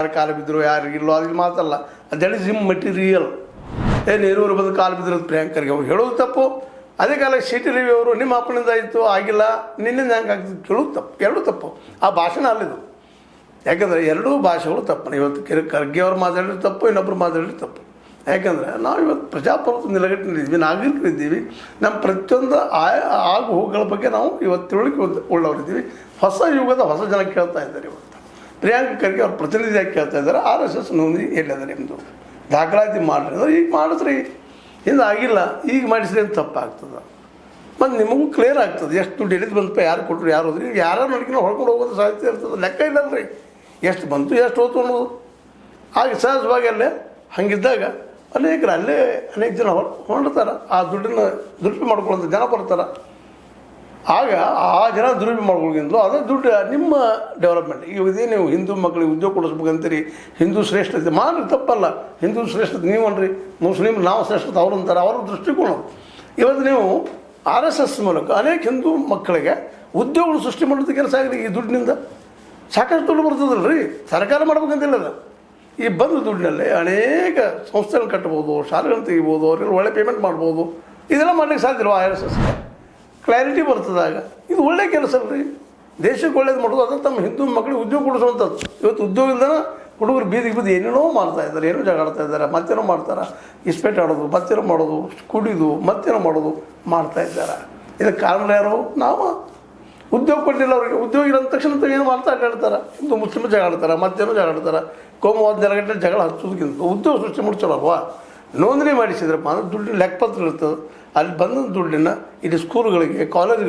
ಯಾರು ಕಾಲು ಬಿದ್ದರು ಯಾರಿಗಿಲ್ಲೋ ಅದಕ್ಕೆ ಮಾತಲ್ಲ. That is immaterial. ನೀರೂರು ಬಂದು ಕಾಲು ಬಿದ್ದಿರೋದು ಪ್ರಿಯಾಂಕರ್ಗೆ ಅವ್ರು ಹೇಳೋದು ತಪ್ಪು. ಅದೇ ಕಾಲ ಸಿಟಿ ರವಿ ಅವರು ನಿಮ್ಮ ಅಪ್ಪನಿಂದ ಆಯಿತು ಆಗಿಲ್ಲ ನಿನ್ನಿಂದ ಹೆಂಗೆ ಆಗ್ತದೆ ಕೇಳೋದು ತಪ್ಪು, ಎರಡೂ ತಪ್ಪು. ಆ ಭಾಷಣ ಅಲ್ಲಿದು. ಯಾಕಂದರೆ ಎರಡೂ ಭಾಷೆಗಳು ತಪ್ಪು. ಇವತ್ತು ಖರ್ಗೆ ಅವ್ರು ಮಾತಾಡಿದ್ರು ತಪ್ಪು, ಇನ್ನೊಬ್ಬರು ಮಾತಾಡಿದ್ರು ತಪ್ಪು. ಯಾಕಂದರೆ ನಾವು ಇವತ್ತು ಪ್ರಜಾಪ್ರಭುತ್ವ ನೆಲೆಗಟ್ಟಿನಿದ್ದೀವಿ, ನಾಗರಿಕರಿದ್ದೀವಿ. ನಮ್ಮ ಪ್ರತಿಯೊಂದು ಆಗು ಹೋಗುಗಳ ಬಗ್ಗೆ ನಾವು ಇವತ್ತು ತಿಳುವಳಿಕೆ ಉಳ್ಳವರಿದ್ದೀವಿ. ಹೊಸ ಯುಗದ ಹೊಸ ಜನ ಕೇಳ್ತಾ ಇದ್ದಾರೆ. ಇವತ್ತು ಪ್ರಿಯಾಂಕ ಖರ್ಗೆ ಅವ್ರ ಪ್ರತಿನಿಧಿಯಾಗಿ ಕೇಳ್ತಾ ಇದ್ದಾರೆ, RSS ನೋಂದಣಿ ಎಲ್ಲಿದೆ ನಿಮ್ಮದು, ದಾಖಲಾತಿ ಮಾಡಿರಿ ಅಂದ್ರೆ ಈಗ ಮಾಡಿಸ್ರಿ, ಹಿಂದೆ ಆಗಿಲ್ಲ ಈಗ ಮಾಡಿಸ್ರಿ ಅಂತ ತಪ್ಪಾಗ್ತದೆ. ಮತ್ತು ನಿಮಗೂ ಕ್ಲಿಯರ್ ಆಗ್ತದೆ ಎಷ್ಟು ದುಡ್ಡು ಎಲ್ಲಿದ್ದು ಬಂತಪ್ಪ, ಯಾರು ಕೊಟ್ಟರು ಯಾರು ಹೋದ್ರಿ. ಈಗ ಯಾರು ನಡ್ಕೊಂಡು ಹೊಡ್ಕೊಂಡು ಹೋಗೋದು ಸಾಧ್ಯ ಇರ್ತದೆ, ಲೆಕ್ಕ ಇಲ್ಲಲ್ರಿ ಎಷ್ಟು ಬಂತು ಎಷ್ಟು ಹೋತು ಅನ್ನೋದು. ಹಾಗೆ ಸಹಜವಾಗಿ ಅಲ್ಲೇ ಹಾಗಿದ್ದಾಗ ಅನೇಕ ಜನ ಹೊರಡ್ತಾರೆ. ಆ ದುಡ್ಡನ್ನು ದುರುಪಯೋಗ ಮಾಡ್ಕೊಳ್ಳೋಂಥ ಜನ ಬರ್ತಾರೆ. ಆಗ ಆ ಜನ ದುರುಪಯೋಗ ಮಾಡ್ಕೊಳ್ಳೋದು ಅದೇ ದುಡ್ಡು ನಿಮ್ಮ ಡೆವಲಪ್ಮೆಂಟ್. ಈಗ ಇದೇ ನೀವು ಹಿಂದೂ ಮಕ್ಕಳಿಗೆ ಉದ್ಯೋಗ ಕೊಡಿಸ್ಬೇಕಂತೀರಿ, ಹಿಂದೂ ಶ್ರೇಷ್ಠತೆ ಮಾಡಿ ತಪ್ಪಲ್ಲ. ಹಿಂದೂ ಶ್ರೇಷ್ಠತೆ ನೀವು ಅನ್ರಿ, ಮುಸ್ಲಿಮ್ ನಾವು ಶ್ರೇಷ್ಠತೆ ಅವ್ರು ಅಂತಾರೆ, ಅವ್ರ ದೃಷ್ಟಿಕೋನ. ಇವತ್ತು ನೀವು RSS ಮೂಲಕ ಅನೇಕ ಹಿಂದೂ ಮಕ್ಕಳಿಗೆ ಉದ್ಯೋಗಗಳು ಸೃಷ್ಟಿ ಮಾಡೋದು ಕೆಲಸ ಆಗಿದೆ. ಈ ದುಡ್ಡಿನಿಂದ ಸಾಕಷ್ಟು ದುಡ್ಡು ಬರ್ತದಲ್ಲ ರೀ, ಸರ್ಕಾರ ಮಾಡ್ಬೇಕಂತಿಲ್ಲದ. ಈ ಬಂದ ದುಡ್ಡಿನಲ್ಲಿ ಅನೇಕ ಸಂಸ್ಥೆಗಳನ್ನು ಕಟ್ಬೋದು, ಶಾಲೆಗಳನ್ನು ತೆಗಿಬೋದು, ಅವ್ರಿಗೆ ಒಳ್ಳೆ ಪೇಮೆಂಟ್ ಮಾಡ್ಬೋದು. ಇದೆಲ್ಲ ಮಾಡ್ಲಿಕ್ಕೆ ಸಾಧ್ಯ ಇಲ್ವ RSS? ಕ್ಲಾರಿಟಿ ಬರ್ತದಾಗ ಇದು ಒಳ್ಳೆ ಕೆಲಸ ಅಲ್ರಿ, ದೇಶಕ್ಕೆ ಒಳ್ಳೇದು ಮಾಡೋದು. ಅದು ತಮ್ಮ ಹಿಂದೂ ಮಕ್ಕಳಿಗೆ ಉದ್ಯೋಗ ಕೊಡಿಸುವಂಥದ್ದು. ಇವತ್ತು ಉದ್ಯೋಗ ಇಲ್ದನ ಹುಡುಗರು ಬೀದಿಗೆ ಬಿದ್ದು ಏನೇನೋ ಮಾಡ್ತಾ ಇದ್ದಾರೆ, ಏನೋ ಜಗಾಡ್ತಾ ಇದ್ದಾರೆ, ಮತ್ತೇನೋ ಮಾಡ್ತಾರೆ, ಇಸ್ಪೇಟ್ ಆಡೋದು, ಮತ್ತೇನೋ ಮಾಡೋದು, ಕುಡಿದು ಮತ್ತೇನೋ ಮಾಡೋದು ಮಾಡ್ತಾ ಇದ್ದಾರೆ. ಇದಕ್ಕೆ ಕಾರಣ ಯಾರು? ನಾವು ಉದ್ಯೋಗ ಕೊಟ್ಟಿಲ್ಲ ಅವ್ರಿಗೆ. ಉದ್ಯೋಗ ಇರೋ ತಕ್ಷಣ ಏನು ಮಾಡ್ತಾ ಅಡ್ಡಾಡ್ತಾರೆ, ಹಿಂದೂ ಮುಸ್ಲಿಮ್ ಜಗಾಡ್ತಾರೆ, ಮತ್ತೇನೋ ಜಗಾಡ್ತಾರೆ. ಕೋಮುವಾದ ಜನಗಟ್ಟಲೆ ಜಗಳ ಹಚ್ಚೋದಕ್ಕಿಂತ ಉದ್ಯೋಗ ಸೃಷ್ಟಿ ಮುಡ್ಸೋಲ್ವಾ? ನೋಂದಣಿ ಮಾಡಿಸಿದ್ರಪ್ಪ ಅಂದ್ರೆ ದುಡ್ಡಿನ ಲೆಕ್ಕಪತ್ರ ಇರ್ತದೆ. ಅಲ್ಲಿ ಬಂದ ದುಡ್ಡನ್ನು ಇಲ್ಲಿ ಸ್ಕೂಲ್ಗಳಿಗೆ, ಕಾಲೇಜ್ಗಳಿಗೆ